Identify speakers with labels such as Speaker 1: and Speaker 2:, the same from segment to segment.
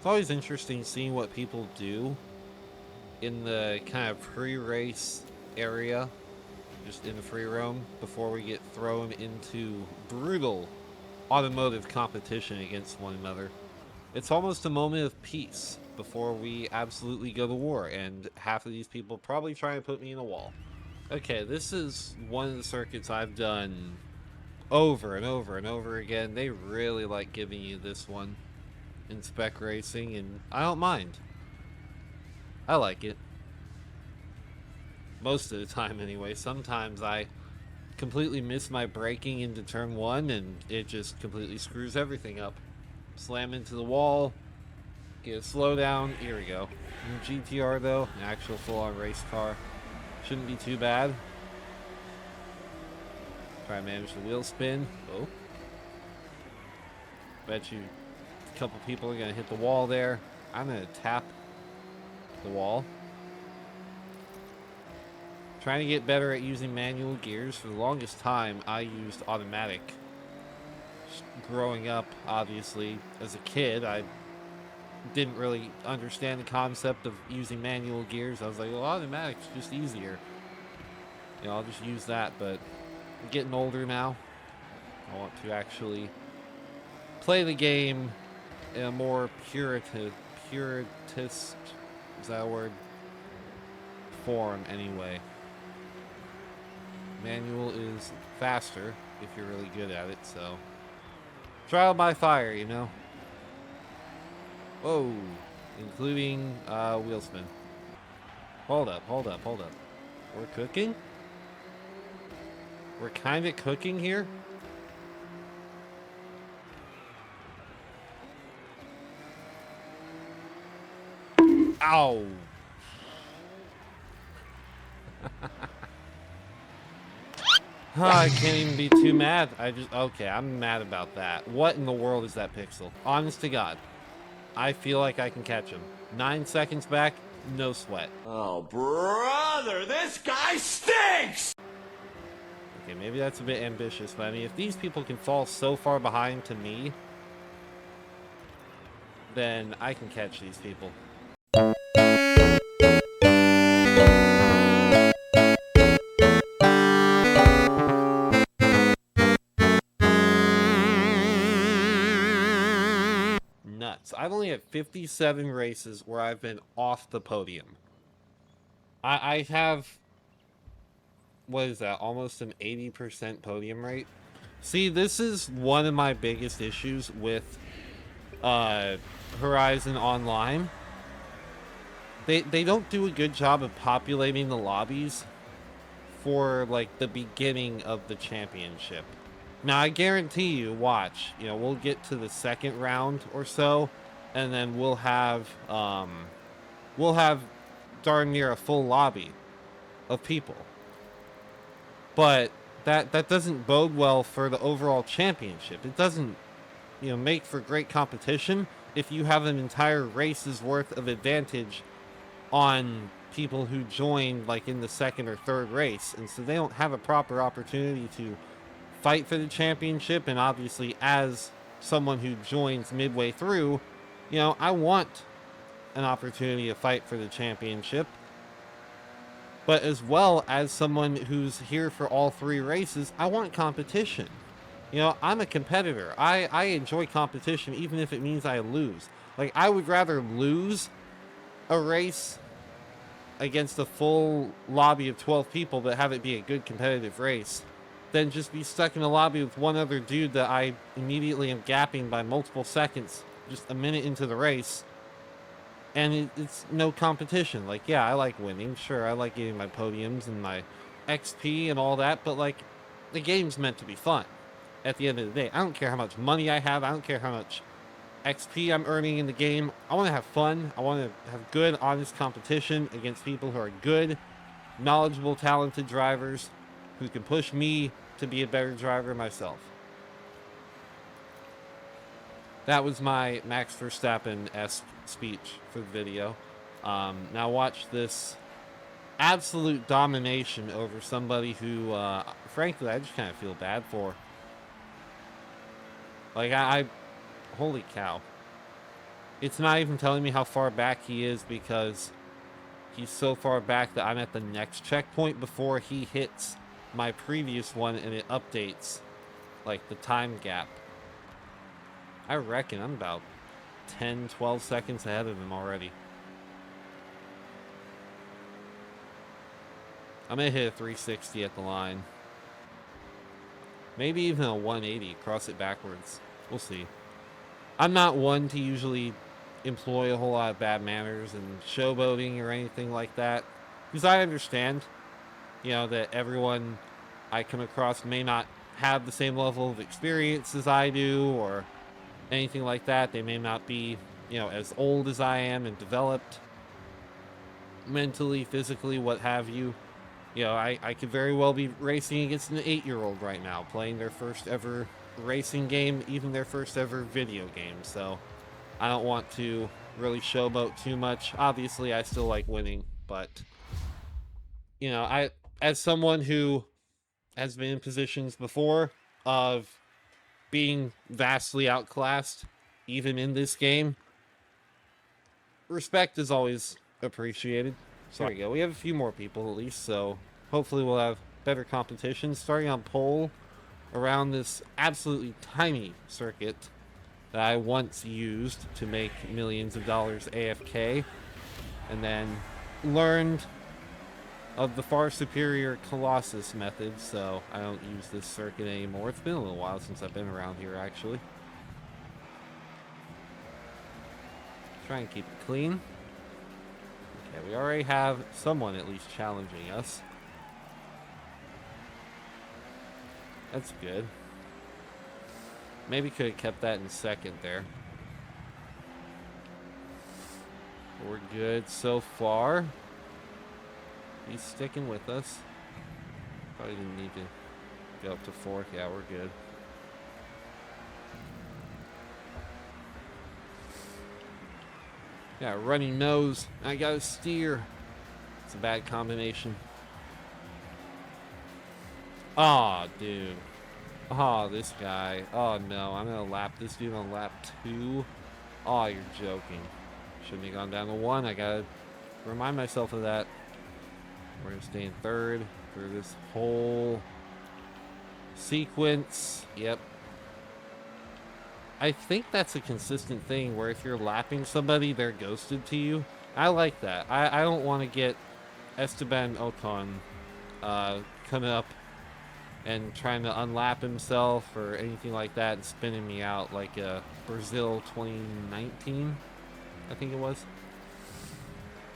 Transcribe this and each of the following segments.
Speaker 1: It's always interesting seeing what people do in the kind of pre-race area, just in the free roam, before we get thrown into brutal automotive competition against one another. It's almost a moment of peace before we absolutely go to war, and half of these people probably try to put me in a wall. Okay, this is one of the circuits I've done over and over and over again. They really like giving you this one in spec racing, and I don't mind. I like it. Most of the time, anyway. Sometimes I completely miss my braking into turn one, and it just completely screws everything up. Slam into the wall, get a slowdown. Here we go. GTR, though, an actual full-on race car. Shouldn't be too bad. Try to manage the wheel spin. Oh. Bet you a couple people are going to hit the wall there. I'm going to tap the wall. Trying to get better at using manual gears. For the longest time, I used automatic. Growing up, obviously, as a kid, I didn't really understand the concept of using manual gears. I was like, well, automatic's just easier. You know, I'll just use that, but I'm getting older now. I want to actually play the game in a more puritist, is that a word? Form, anyway. Manual is faster if you're really good at it, so trial by fire, you know. Whoa, including wheel spin. Hold up. We're cooking? We're kind of cooking here? Ow! I can't even be too mad. Okay, I'm mad about that. What in the world is that pixel? Honest to God. I feel like I can catch him. 9 seconds back, no sweat.
Speaker 2: Oh, brother, this guy stinks!
Speaker 1: Okay, maybe that's a bit ambitious, but I mean, if these people can fall so far behind to me, then I can catch these people. Nuts. I've only had 57 races where I've been off the podium. I have, what is that, almost an 80% podium rate? See, this is one of my biggest issues with Horizon Online. They don't do a good job of populating the lobbies for, like, the beginning of the championship. Now, I guarantee you, watch, you know, we'll get to the second round or so, and then we'll have darn near a full lobby of people. But that doesn't bode well for the overall championship. It doesn't, you know, make for great competition if you have an entire race's worth of advantage on people who joined, like, in the second or third race, and so they don't have a proper opportunity to fight for the championship. And obviously, as someone who joins midway through, you know, I want an opportunity to fight for the championship, but as well as someone who's here for all 3 races, I want competition. You know, I'm a competitor. I enjoy competition, even if it means I lose. Like, I would rather lose a race against a full lobby of 12 people but have it be a good competitive race than just be stuck in a lobby with one other dude that I immediately am gapping by multiple seconds just a minute into the race, and it's no competition. Like, yeah, I like winning, sure, I like getting my podiums and my XP and all that, but, like, the game's meant to be fun at the end of the day. I don't care how much money I have, I don't care how much XP I'm earning in the game. I want to have fun. I want to have good, honest competition against people who are good, knowledgeable, talented drivers who can push me to be a better driver myself. That was my Max Verstappen-esque speech for the video. Now watch this absolute domination over somebody who, frankly, I just kind of feel bad for. Like, holy cow. It's not even telling me how far back he is because he's so far back that I'm at the next checkpoint before he hits my previous one, and it updates, like, the time gap. I reckon I'm about 10, 12 seconds ahead of him already. I'm gonna hit a 360 at the line. Maybe even a 180, cross it backwards. We'll see. I'm not one to usually employ a whole lot of bad manners and showboating or anything like that, because I understand, you know, that everyone I come across may not have the same level of experience as I do or anything like that. They may not be, you know, as old as I am and developed mentally, physically, what have you. You know, I could very well be racing against an 8-year-old right now, playing their first ever racing game, even their first ever video game. So I don't want to really showboat too much. Obviously, I still like winning, but, you know, as someone who has been in positions before of being vastly outclassed, even in this game, respect is always appreciated. So there we go. We have a few more people at least, so hopefully we'll have better competition. Starting on pole around this absolutely tiny circuit that I once used to make millions of dollars AFK, and then learned of the far superior Colossus method, so I don't use this circuit anymore. It's been a little while since I've been around here, actually. Try and keep it clean. Okay, we already have someone at least challenging us. That's good. Maybe could have kept that in second there. We're good so far. He's sticking with us. Probably didn't need to go up to fourth. Yeah, we're good. Yeah, runny nose. I gotta steer. It's a bad combination. Aw, dude. Aw, this guy. Oh no, I'm gonna lap this dude on lap 2. Aw, you're joking. Shouldn't have gone down to 1. I gotta remind myself of that. We're gonna stay in third for this whole sequence. Yep. I think that's a consistent thing where if you're lapping somebody, they're ghosted to you. I like that. I don't want to get Esteban Ocon coming up and trying to unlap himself or anything like that and spinning me out like Brazil 2019, I think it was.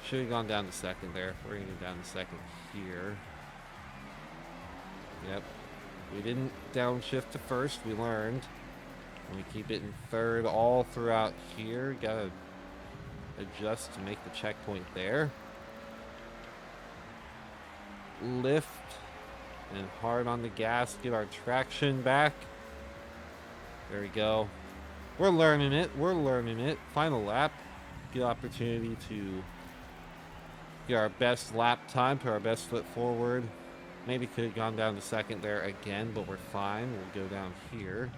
Speaker 1: Should have gone down to second there. We're going to go down to second here. Yep. We didn't downshift to first. We learned. And we keep it in third all throughout here. Gotta adjust to make the checkpoint there. Lift. And hard on the gas. Get our traction back. There we go. We're learning it. We're learning it. Final lap. Good opportunity to get our best lap time, put our best foot forward. Maybe could have gone down to second there again, but we're fine. We'll go down here.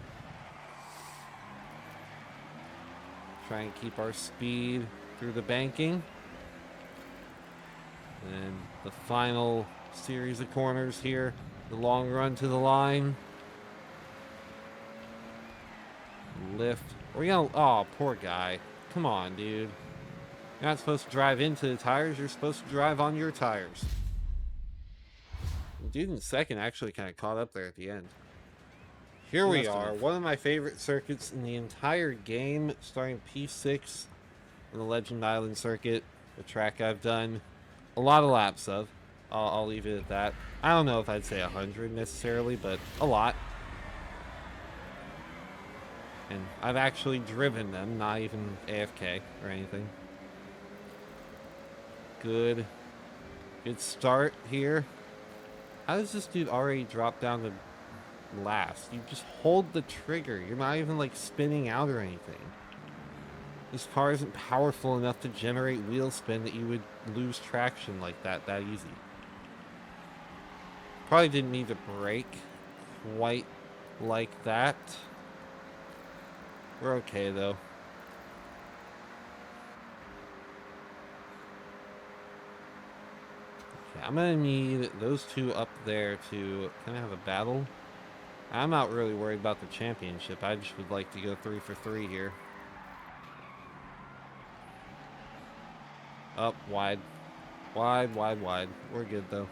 Speaker 1: Try and keep our speed through the banking. And the final series of corners here. The long run to the line. Lift. We're gonna. Oh, poor guy. Come on, dude. You're not supposed to drive into the tires. You're supposed to drive on your tires. The dude in second actually kind of caught up there at the end. Here we are. One of my favorite circuits in the entire game, starting P6 on the Legend Island circuit. The track I've done a lot of laps of. I'll leave it at that. I don't know if I'd say 100 necessarily, but a lot. And I've actually driven them, not even AFK or anything. Good start here. How does this dude already drop down to last? You just hold the trigger. You're not even like spinning out or anything. This car isn't powerful enough to generate wheel spin that you would lose traction like that easy. Probably didn't need to brake quite like that. We're okay though. Yeah, I'm gonna need those two up there to kind of have a battle. I'm not really worried about the championship. I just would like to go 3 for 3 here. Up, wide. Wide, wide, wide. We're good, though.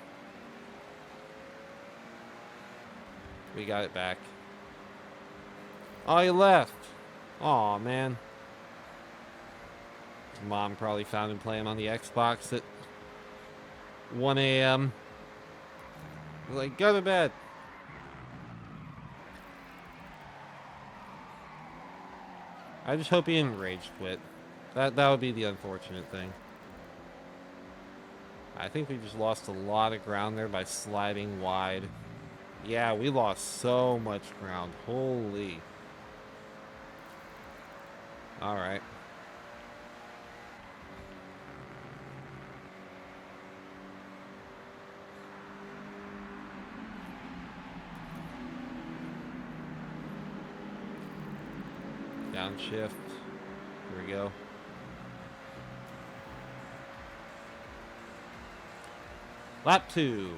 Speaker 1: We got it back. Oh, he left. Aw, man. His mom probably found him playing on the Xbox at 1 a.m. Like, go to bed. I just hope he didn't rage quit. That would be the unfortunate thing. I think we just lost a lot of ground there by sliding wide. Yeah, we lost so much ground. Holy. Alright. Downshift. Here we go. Lap 2.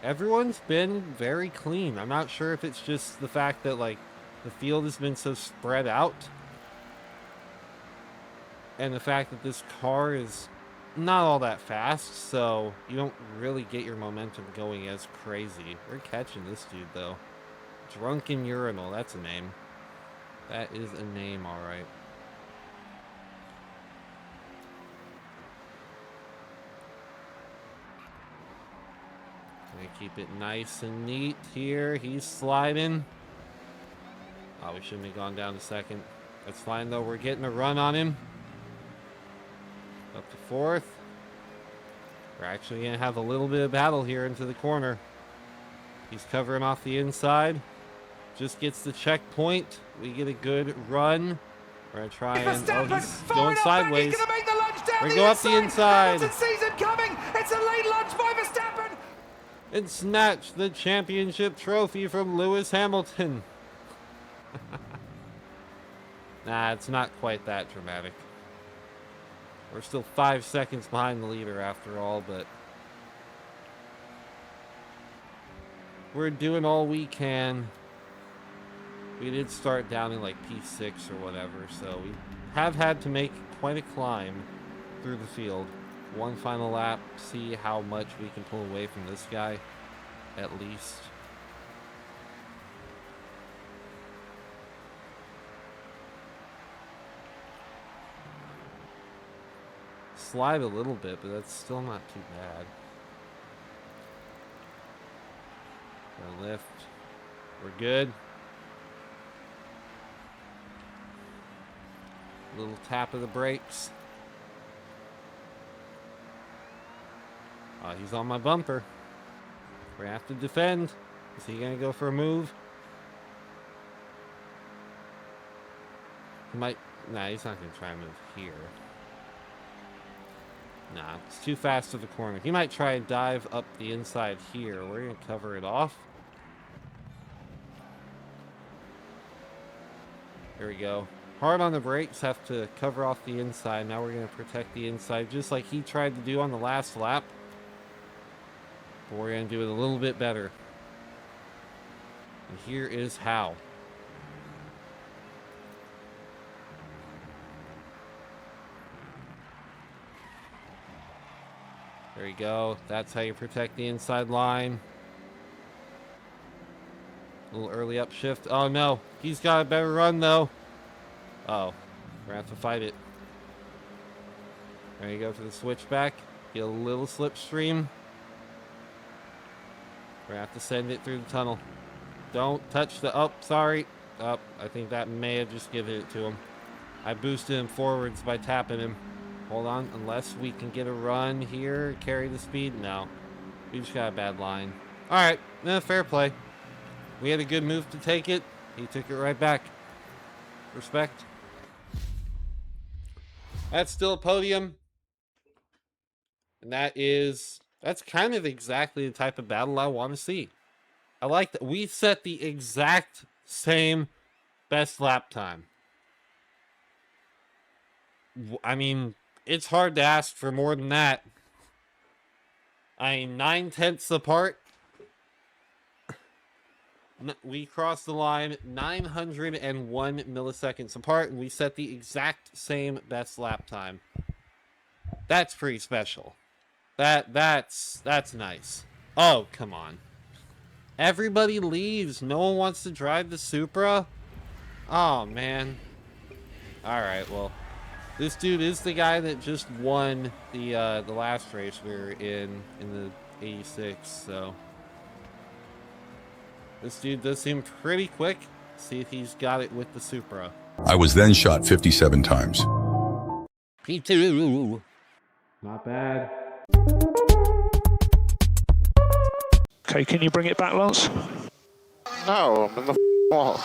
Speaker 1: Everyone's been very clean. I'm not sure if it's just the fact that, like, the field has been so spread out. And the fact that this car is not all that fast, so you don't really get your momentum going as crazy. We're catching this dude, though. Drunken Urinal, that's a name. That is a name, alright. Gonna keep it nice and neat here. He's sliding. Oh, we shouldn't have gone down to second. That's fine, though. We're getting a run on him. Up to fourth. We're actually going to have a little bit of battle here into the corner. He's covering off the inside. Just gets the checkpoint. We get a good run. We're going to try and... Oh, he's going sideways. We're going to go up the inside.
Speaker 3: It's a late lunch by Verstappen.
Speaker 1: And snatch the championship trophy from Lewis Hamilton. Nah, it's not quite that dramatic. We're still 5 seconds behind the leader after all, but we're doing all we can. We did start down in like P6 or whatever, so we have had to make quite a climb through the field. One final lap, see how much we can pull away from this guy, at least. Slide a little bit, but that's still not too bad. Gonna lift. We're good. Little tap of the brakes. He's on my bumper. We're gonna have to defend. Is he gonna go for a move? He might. Nah, he's not gonna try and move here. Nah, it's too fast to the corner. He might try and dive up the inside here. We're going to cover it off. There we go. Hard on the brakes, have to cover off the inside. Now we're going to protect the inside, just like he tried to do on the last lap. But we're going to do it a little bit better. And here is how. There you go. That's how you protect the inside line. A little early upshift. Oh, no. He's got a better run, though. Oh. We're going to have to fight it. There you go for the switchback. Get a little slipstream. We're going to have to send it through the tunnel. Don't touch the... Oh, sorry. Oh, I think that may have just given it to him. I boosted him forwards by tapping him. Hold on, unless we can get a run here, carry the speed. No, we just got a bad line. All right, fair play. We had a good move to take it. He took it right back. Respect. That's still a podium. And that's kind of exactly the type of battle I want to see. I like that we set the exact same best lap time. I mean, it's hard to ask for more than that. I mean, 9/10 apart. We crossed the line 901 milliseconds apart, and we set the exact same best lap time. That's pretty special. That's nice. Oh, come on. Everybody leaves. No one wants to drive the Supra. Oh, man. Alright, well. This dude is the guy that just won the last race we were in the 86, so. This dude does seem pretty quick. See if he's got it with the Supra.
Speaker 4: I was then shot 57 times.
Speaker 1: P2. Not bad.
Speaker 5: Okay, can you bring it back, Lance?
Speaker 6: No, I'm in the wall.